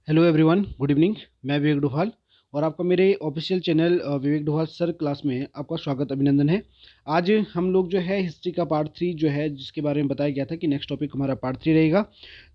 Hello everyone, good evening. मैं विवेक डोभाल और आपका मेरे ऑफिशियल चैनल विवेक डोभाल सर क्लास में आपका स्वागत अभिनंदन है। आज हम लोग जो है हिस्ट्री का पार्ट 3 जो है जिसके बारे में बताया गया था कि नेक्स्ट टॉपिक हमारा पार्ट 3 रहेगा।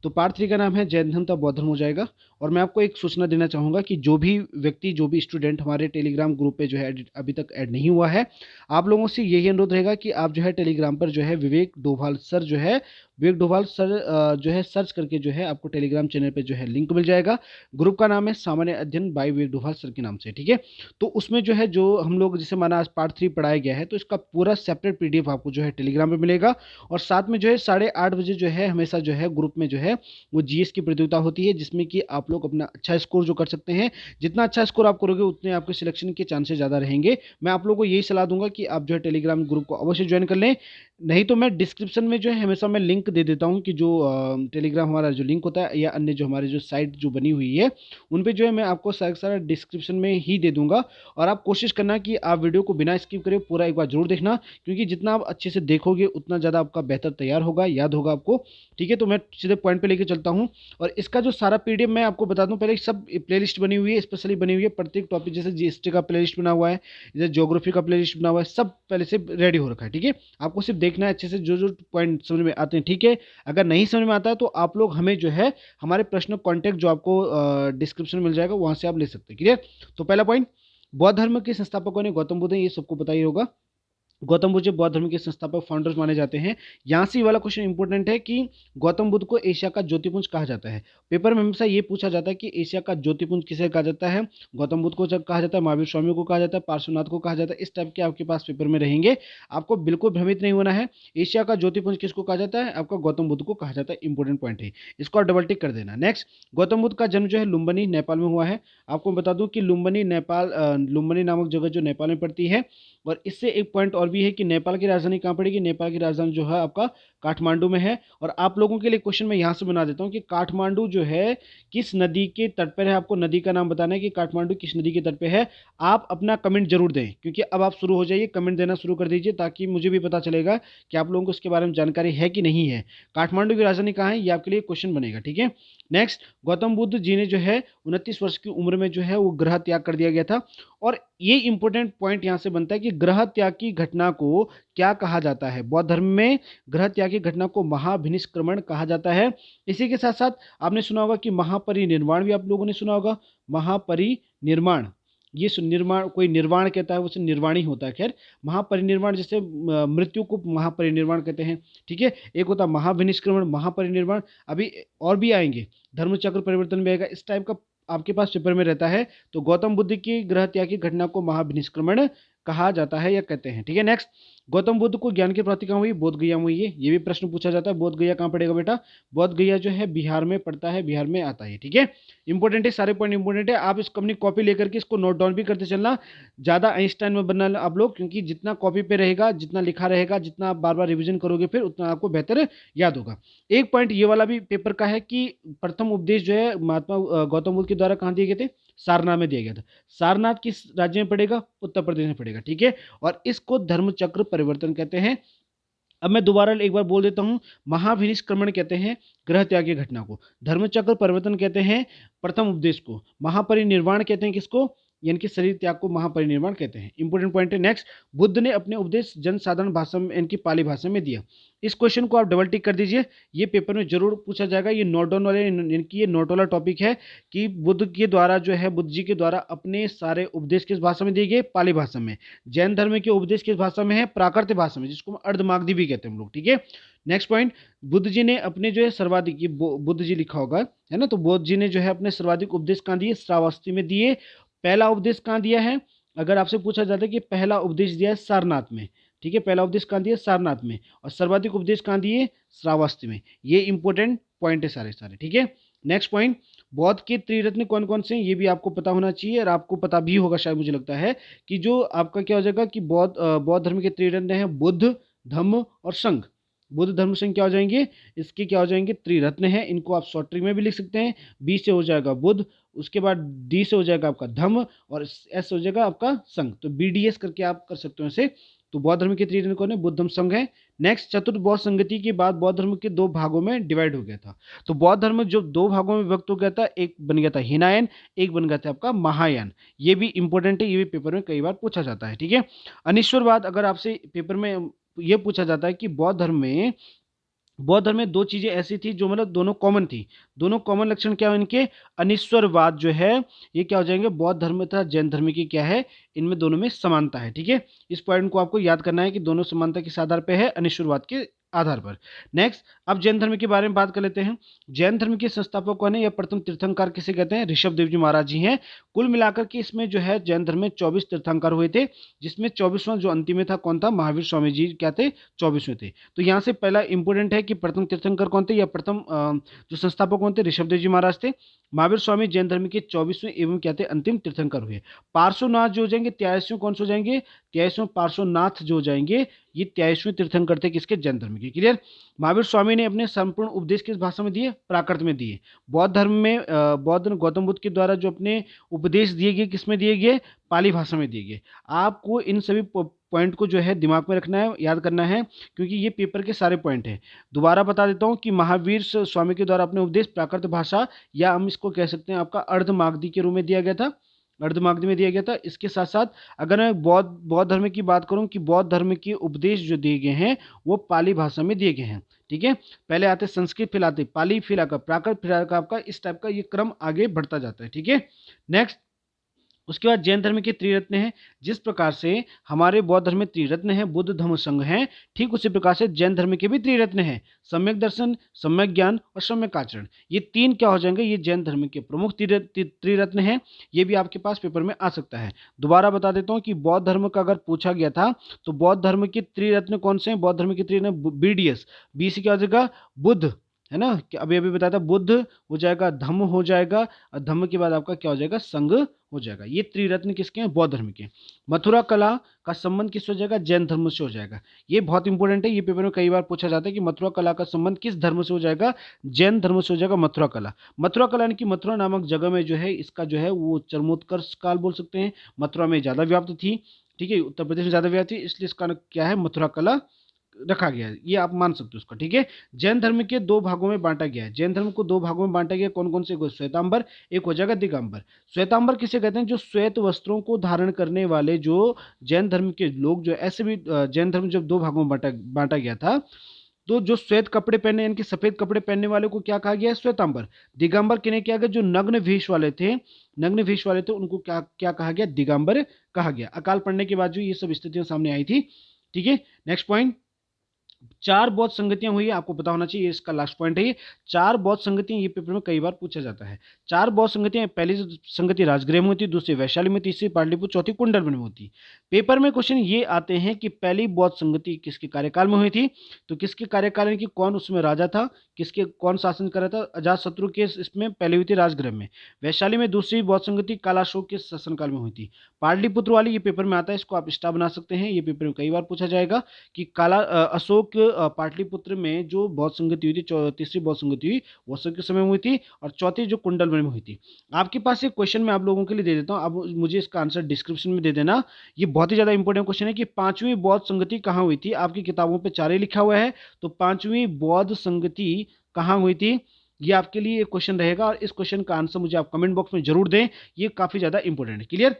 तो पार्ट 3 का नाम है जैन धर्म तथा बौद्ध धर्म हो जाएगा। और मैं आपको एक सूचना देना चाहूँगा कि जो भी व्यक्ति जो भी स्टूडेंट हमारे टेलीग्राम ग्रुप पे जो है अभी तक ऐड नहीं हुआ है, आप लोगों से यही अनुरोध रहेगा कि आप जो है टेलीग्राम पर जो है विवेक डोभाल सर जो है विवेक डोभाल सर जो है सर्च करके जो है आपको टेलीग्राम चैनल पे जो है लिंक मिल जाएगा। ग्रुप का नाम है सामान्य अध्ययन बाय विवेक डोभाल सर के नाम से, ठीक है। तो उसमें जो है जो हम लोग जैसे माना आज पार्ट 3 पढ़ाया गया है, तो इसका पूरा सेपरेट पीडीएफ आपको जो है टेलीग्राम पे मिलेगा। और साथ में जो है 8:30 बजे जो है हमेशा जो है ग्रुप में जो है वो जीएस की प्रतियोगिता होती है, जिसमें कि आप लोग अपना अच्छा स्कोर जो कर सकते हैं। जितना अच्छा स्कोर आप करोगे उतने आपके सिलेक्शन के चांसेस ज़्यादा रहेंगे। मैं आप लोगों को यही सलाह दूंगा कि आप जो है टेलीग्राम ग्रुप को अवश्य ज्वाइन कर लें। नहीं तो मैं डिस्क्रिप्शन में जो है हमेशा मैं लिंक दे देता हूँ कि जो टेलीग्राम हमारा जो लिंक होता है या अन्य जो हमारी जो साइट जो बनी हुई है उन पे जो है मैं आपको सारा सारा डिस्क्रिप्शन में ही दे दूंगा। और आप कोशिश करना कि आप वीडियो को बिना स्किप करे पूरा एक बार जरूर देखना, क्योंकि जितना आप अच्छे से देखोगे उतना ज़्यादा आपका बेहतर तैयार होगा, याद होगा आपको। ठीक है, तो मैं सीधे पॉइंट पे लेके चलता हूँ। और इसका जो सारा पीडीएफ मैं आपको बता दूं, पहले सब प्लेलिस्ट बनी हुई है, स्पेशली बनी हुई है प्रत्येक टॉपिक। जैसे जीएसटी का प्लेलिस्ट बना हुआ है, जैसे ज्योग्राफी का प्लेलिस्ट बना हुआ है, सब पहले से रेडी हो रखा है। ठीक है, आपको सिर्फ देखना है अच्छे से जो जो पॉइंट समझ में आते हैं। ठीक है, अगर नहीं समझ में आता है तो आप लोग हमें जो है हमारे प्रश्न कॉन्टैक्ट जो आपको डिस्क्रिप्शन में मिल जाएगा वहां से आप ले सकते हैं। क्लियर। तो पहला पॉइंट, बौद्ध धर्म के संस्थापकों ने गौतम बुद्ध हैं, ये सबको पता ही होगा। गौतम बुद्ध जो बौद्ध धर्म के संस्थापक फाउंडर्स माने जाते हैं। यहाँ से वाला क्वेश्चन इंपॉर्टेंट है कि गौतम बुद्ध को एशिया का ज्योतिपुंज कहा जाता है। पेपर में हमेशा ये पूछा जाता है कि एशिया का ज्योतिपुंज किसे कहा जाता है। गौतम बुद्ध को कहा जाता है, महावीर स्वामी को कहा जाता है, पार्श्वनाथ को कहा जाता है। इस टाइप के आपके पास पेपर में रहेंगे, आपको बिल्कुल भ्रमित नहीं होना है। एशिया का ज्योतिपुंज किसको कहा जाता है, आपका गौतम बुद्ध को कहा जाता है। इंपॉर्टेंट पॉइंट है, इसको आप डबल टिक कर देना। नेक्स्ट, गौतम बुद्ध का जन्म जो है लुम्बिनी नेपाल में हुआ है। आपको बता दूं कि लुम्बिनी नेपाल लुम्बिनी नामक जगह जो नेपाल में पड़ती है। और इससे एक पॉइंट और भी है कि नेपाल की राजधानी कहाँ पड़ेगी, नेपाल की राजधानी जो है आपका काठमांडू में है। और आप लोगों के लिए क्वेश्चन मैं यहाँ से बना देता हूँ कि काठमांडू जो है किस नदी के तट पर है। आपको नदी का नाम बताना है कि काठमांडू किस नदी के तट पे है। आप अपना कमेंट जरूर दें, क्योंकि अब आप शुरू हो जाइए, कमेंट देना शुरू कर दीजिए, ताकि मुझे भी पता चलेगा कि आप लोगों को इसके बारे में जानकारी है कि नहीं है। काठमांडू की राजधानी कहाँ है, ये आपके लिए क्वेश्चन बनेगा। ठीक है। नेक्स्ट, गौतम बुद्ध जी ने जो है 29 वर्ष की उम्र में जो है वो ग्रह त्याग कर दिया गया था। और ये इंपॉर्टेंट पॉइंट यहां से बनता है कि ग्रह त्याग की घटना को क्या कहा जाता है। बौद्ध धर्म में ग्रह त्याग की घटना को महाभिनिष्क्रमण कहा जाता है। इसी के साथ साथ आपने सुना होगा कि महापरिनिर्वाण भी आप लोगों ने सुना होगा। महापरिनिर्वाण, ये निर्माण कोई निर्वाण कहता है, वो निर्वाणी होता है। खैर, महापरिनिर्वाण जैसे मृत्यु को महापरिनिर्वाण कहते हैं। ठीक है, एक होता है महाभिनिष्क्रमण, महापरिनिर्वाण। अभी और भी आएंगे, धर्मचक्र परिवर्तन भी आएगा, इस टाइप का आपके पास पेपर में रहता है। तो गौतम बुद्ध की ग्रह त्याग की घटना को महाभिनिष्क्रमण कहा जाता है या कहते हैं। ठीक है। नेक्स्ट, गौतम बुद्ध को ज्ञान की प्राप्ति कहाँ हुई, बोध गया में हुई है। ये भी प्रश्न पूछा जाता है, बोध गया कहाँ पड़ेगा बेटा, बोध गया जो है बिहार में पड़ता है, बिहार में आता है। ठीक है, इंपॉर्टेंट है, सारे पॉइंट इंपॉर्टेंट है। आप इसको अपनी कॉपी लेकर के इसको नोट डाउन भी करते चलना, ज्यादा आइंस्टाइन में बनना आप लोग, क्योंकि जितना कॉपी पे रहेगा, जितना लिखा रहेगा, जितना आप बार बार रिविजन करोगे फिर उतना आपको बेहतर याद होगा। एक पॉइंट ये वाला भी पेपर का है कि प्रथम उपदेश जो है महात्मा गौतम बुद्ध के द्वारा कहाँ दिए गए थे, सारनाथ में दिया गया था। सारनाथ किस राज्य में पड़ेगा, उत्तर प्रदेश में पड़ेगा। ठीक है, और इसको धर्मचक्र परिवर्तन कहते हैं। अब मैं दोबारा एक बार बोल देता हूं, महाभिनिष्क्रमण कहते हैं ग्रह त्याग की घटना को, धर्मचक्र परिवर्तन कहते हैं प्रथम उपदेश को, महापरिनिर्वाण कहते हैं किसको, यानी कि शरीर त्याग को महापरिनिर्वाण कहते हैं। इंपोर्टेंट पॉइंट है। नेक्स्ट, बुद्ध ने अपने उपदेश जनसाधारण भाषा में, इनकी पाली भाषा में दिया। इस क्वेश्चन को आप डबल टिक कर दीजिए, ये पेपर में जरूर पूछा जाएगा। ये नोट डाउन वाले, इनकी ये नोट वाला टॉपिक है कि बुद्ध के द्वारा जो है, बुद्ध जी के द्वारा अपने सारे उपदेश किस भाषा में दिए गए, पाली भाषा में। जैन धर्म के उपदेश किस भाषा में है, प्राकृत भाषा में, जिसको अर्धमागधी भी कहते हैं हम लोग। ठीक है। नेक्स्ट पॉइंट, बुद्ध जी ने अपने जो है सर्वाधिक, ये बुद्ध जी लिखा होगा है ना, तो बुद्ध जी ने जो है अपने सर्वाधिक उपदेश कहाँ दिए, श्रावस्ती में दिए। पहला उपदेश कहाँ दिया है, अगर आपसे पूछा जाता है कि पहला उपदेश दिया है सारनाथ में। ठीक है, पहला उपदेश कहाँ दिया, सारनाथ में। और सर्वाधिक उपदेश कहाँ दिए, श्रावस्ती में। ये इंपॉर्टेंट पॉइंट है सारे सारे। ठीक है। नेक्स्ट पॉइंट, बौद्ध के त्रिरत्न कौन कौन से हैं, ये भी आपको पता होना चाहिए, और आपको पता भी होगा शायद, मुझे लगता है कि जो आपका क्या हो जाएगा कि बौद्ध धर्म के त्रिरत्न हैं बुद्ध, धम्म और संघ। बुद्ध धर्म संघ क्या हो जाएंगे, इसके क्या हो जाएंगे, त्रिरत्न है। इनको आप शॉर्ट ट्रिक में भी लिख सकते हैं। बी से हो जाएगा बुद्ध, उसके बाद डी से हो जाएगा आपका धम्म, और एस हो जाएगा आपका संघ। तो BDS करके आप कर सकते हो इसे। तो बौद्ध धर्म के त्रिरत्न कौन है? बुद्ध धम्म संघ है। नेक्स्ट, चतुर्थ बौद्ध संगति के बाद बौद्ध धर्म के दो भागों में डिवाइड हो गया था। तो बौद्ध धर्म जो दो भागों में विभक्त हो गया था, एक बन गया था हीनायन, एक बन गया था आपका महायान। ये भी इंपॉर्टेंट है, ये भी पेपर में कई बार पूछा जाता है, ठीक है। अनिश्वरवाद, अगर आपसे पेपर में ये पूछा जाता है कि बौद्ध धर्म में दो चीजें ऐसी थी जो मतलब दोनों कॉमन थी, दोनों कॉमन लक्षण क्या है इनके? अनिश्वरवाद जो है ये क्या हो जाएंगे? बौद्ध धर्म तथा जैन धर्म की क्या है? इनमें दोनों में समानता है, ठीक है। इस पॉइंट को आपको याद करना है कि दोनों समानता किस आधार पर है? अनिश्वरवाद के आधार पर। नेक्स्ट, अब जैन धर्म के बारे में बात कर लेते हैं। जैन धर्म के संस्थापक कौन है या प्रथम तीर्थंकर किसे कहते हैं? ऋषभ देव जी महाराज जी हैं। कुल मिलाकर के इसमें जो है जैन धर्म में 24 तीर्थंकर हुए थे, जिसमें 24वां जो अंतिम में था कौन था? महावीर स्वामी जी क्या थे? 24वें थे। तो यहाँ से पहला इंपोर्टेंट है कि प्रथम तीर्थंकर कौन थे या प्रथम जो संस्थापक कौन थे? ऋषभ देव जी महाराज थे। महावीर स्वामी जैन धर्म के 24वें एवं क्या थे? अंतिम तीर्थंकर हुए। पार्श्वनाथ जो हो जाएंगे 23वें, कौन से हो जाएंगे? 23वें पार्श्वनाथ जो हो जाएंगे ये 23वें तीर्थंकर थे किसके? जैन धर्म के। क्लियर। महावीर स्वामी ने अपने संपूर्ण उपदेश किस भाषा में दिए? प्राकृत में दिए। बौद्ध धर्म में बौद्ध गौतम बुद्ध के द्वारा जो अपने उपदेश दिए गए किस में दिए गए? पाली भाषा में दिए गए। आपको इन सभी पॉइंट को जो है दिमाग में रखना है, याद करना है, क्योंकि ये पेपर के सारे पॉइंट हैं। दोबारा बता देता हूँ कि महावीर स्वामी के द्वारा अपने उपदेश प्राकृत भाषा, या हम इसको कह सकते हैं आपका अर्धमागधी के रूप में दिया गया था, अर्धमागधी में दिया गया था। इसके साथ साथ अगर मैं बौद्ध धर्म की बात करूं कि बौद्ध धर्म के उपदेश जो दिए गए हैं वो पाली भाषा में दिए गए हैं, ठीक है। पहले आते संस्कृत, फिर आते पाली, फिर आकर प्राकृत, फिर आकर आपका इस टाइप का ये क्रम आगे बढ़ता जाता है, ठीक है। नेक्स्ट, उसके बाद जैन धर्म के त्रिरत्न हैं। जिस प्रकार से हमारे बौद्ध धर्म में त्रिरत्न है, बुद्ध धम्म संघ है, ठीक उसी प्रकार से जैन धर्म के भी त्रिरत्न है। सम्यक दर्शन, सम्यक ज्ञान और सम्यक आचरण, ये तीन क्या हो जाएंगे? ये जैन धर्म के प्रमुख त्रिरत्न है। ये भी आपके पास पेपर में आ सकता है। दोबारा बता देता हूँ कि बौद्ध धर्म का अगर पूछा गया था तो बौद्ध धर्म के त्रिरत्न कौन से हैं? बौद्ध धर्म के त्रिरत्न BDS, बी से क्या हो जाएगा? बुद्ध, है ना, अभी अभी बताया था। बुद्ध हो जाएगा, धम्म हो जाएगा, और धम्म के बाद आपका क्या हो जाएगा? संघ हो जाएगा। ये त्रिरत्न किसके हैं? बौद्ध धर्म के। मथुरा कला का संबंध किससे हो जाएगा? जैन धर्म से हो जाएगा। ये बहुत इंपॉर्टेंट है, ये पेपर में कई बार पूछा जाता है कि मथुरा कला का संबंध किस धर्म से हो जाएगा? जैन धर्म से हो जाएगा मथुरा कला। मथुरा कला यानी कि मथुरा नामक जगह में जो है इसका जो है वो चरमोत्कर्ष काल बोल सकते हैं। मथुरा में ज़्यादा व्याप्त थी, ठीक है, उत्तर प्रदेश में ज़्यादा व्याप्त थी, इसलिए इसका क्या है? मथुरा कला रखा गया है, ये आप मान सकते हो उसका, ठीक है। जैन धर्म के दो भागों में बांटा गया है। जैन धर्म को दो भागों में बांटा गया, कौन कौन से? श्वेतांबर, एक हो जाएगा दिगंबर। श्वेतांबर किसे कहते हैं? जो श्वेत वस्त्रों को धारण करने वाले जो जैन धर्म के लोग, जो ऐसे भी जैन धर्म जब दो भागों में बांटा गया था, तो जो श्वेत कपड़े पहने यानी कि सफेद कपड़े पहनने वाले को क्या कहा गया? श्वेतांबर। दिगंबर किन्हें किया गया? जो नग्न वेश वाले थे, नग्न वेश वाले थे उनको क्या क्या कहा गया? दिगंबर कहा गया। अकाल पड़ने के बाद जो ये सब स्थितियां सामने आई थी, ठीक है। नेक्स्ट पॉइंट, चार बौद्ध संगतियां हुई, आपको पता होना चाहिए, इसका लास्ट पॉइंट है ये। चार बौद्ध संगतियां, ये पेपर में कई बार पूछा जाता है। चार बौद्ध संगतियां, पहली संगति राजगृह में होती, दूसरी वैशाली में, तीसरी पाटलिपुत्र, चौथी कुंडल में होती। पेपर में क्वेश्चन ये आते हैं कि पहली बौद्ध संगति किसके कार्यकाल में हुई थी? तो किसके कार्यकाल में कि कौन उसमें राजा था, किसके कौन शासन कर रहा था? अजातशत्रु के इसमें पहली हुई थी राजगृह में। वैशाली में दूसरी बौद्ध संगति कालाशोक के शासनकाल में हुई थी। पाटलिपुत्र वाली ये पेपर में आता है, इसको आप स्टार बना सकते हैं, ये पेपर में कई बार पूछा जाएगा कि अशोक पाटलिपुत्र में जो बौद्ध संगति हुई थी, तीसरी बौद्ध संगति हुई वो अशोक के समय में हुई थी, और चौथी जो कुंडलवन में हुई थी। आपके पास एक क्वेश्चन मैं आप लोगों के लिए दे देता हूँ, आप मुझे इसका आंसर डिस्क्रिप्शन में दे देना। ये बहुत ही ज्यादा इंपॉर्टेंट क्वेश्चन है कि पांचवी बौद्ध संगति कहाँ हुई थी? आपकी किताबों पे चार ही लिखा हुआ है, तो पांचवी बौद्ध संगति कहाँ हुई थी? ये आपके लिए एक क्वेश्चन रहेगा, और इस क्वेश्चन का आंसर मुझे आप कमेंट बॉक्स में जरूर दें, ये काफी ज्यादा इंपॉर्टेंट है। क्लियर।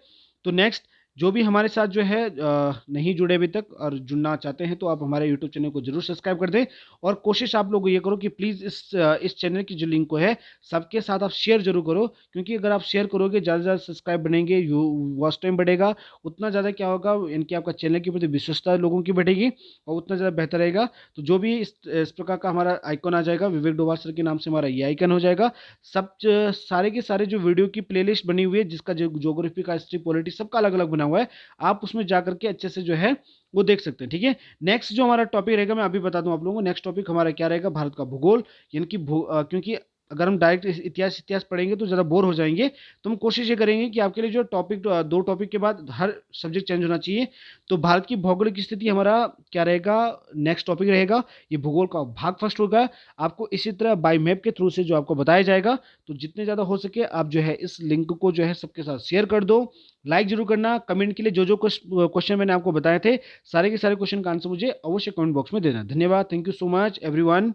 तो नेक्स्ट, जो भी हमारे साथ जो है नहीं जुड़े अभी तक और जुड़ना चाहते हैं तो आप हमारे यूट्यूब चैनल को जरूर सब्सक्राइब कर दें, और कोशिश आप लोग ये करो कि प्लीज़ इस चैनल की जो लिंक को है सबके साथ आप शेयर जरूर करो, क्योंकि अगर आप शेयर करोगे ज़्यादा से ज़्यादा सब्सक्राइब बनेंगे, वॉच टाइम बढ़ेगा, उतना ज़्यादा क्या होगा, इनकी आपका चैनल के प्रति विश्वस्तता लोगों की बढ़ेगी और उतना ज़्यादा बेहतर रहेगा। तो जो भी इस प्रकार का हमारा आइकन आ जाएगा, विवेक डोभाल सर के नाम से हमारा ये आइकन हो जाएगा। सब सारे के सारे जो वीडियो की प्लेलिस्ट बनी हुई है, जिसका जो ज्योग्राफी का, हिस्ट्री, पॉलिटी सबका अलग अलग बना हुआ है, आप उसमें जाकर के अच्छे से जो है वो देख सकते हैं, ठीक है। नेक्स्ट जो हमारा टॉपिक रहेगा, मैं अभी बता दूं आप लोगों को, नेक्स्ट टॉपिक हमारा क्या रहेगा? भारत का भूगोल, यानी कि क्योंकि अगर हम डायरेक्ट इतिहास पढ़ेंगे तो ज़रा बोर हो जाएंगे। तो हम कोशिश ये करेंगे कि आपके लिए जो टॉपिक, 2 टॉपिक के बाद हर सब्जेक्ट चेंज होना चाहिए। तो भारत की भौगोलिक स्थिति हमारा क्या रहेगा, नेक्स्ट टॉपिक रहेगा। ये भूगोल का भाग फर्स्ट होगा। आपको इसी तरह बाय मैप के थ्रू से जो आपको बताया जाएगा। तो जितने ज़्यादा हो सके आप जो है इस लिंक को जो है सबके साथ शेयर कर दो। लाइक जरूर करना। कमेंट के लिए जो जो क्वेश्चन मैंने आपको बताए थे, सारे के सारे क्वेश्चन का आंसर मुझे अवश्य कमेंट बॉक्स में देना। धन्यवाद। Thank you so much everyone.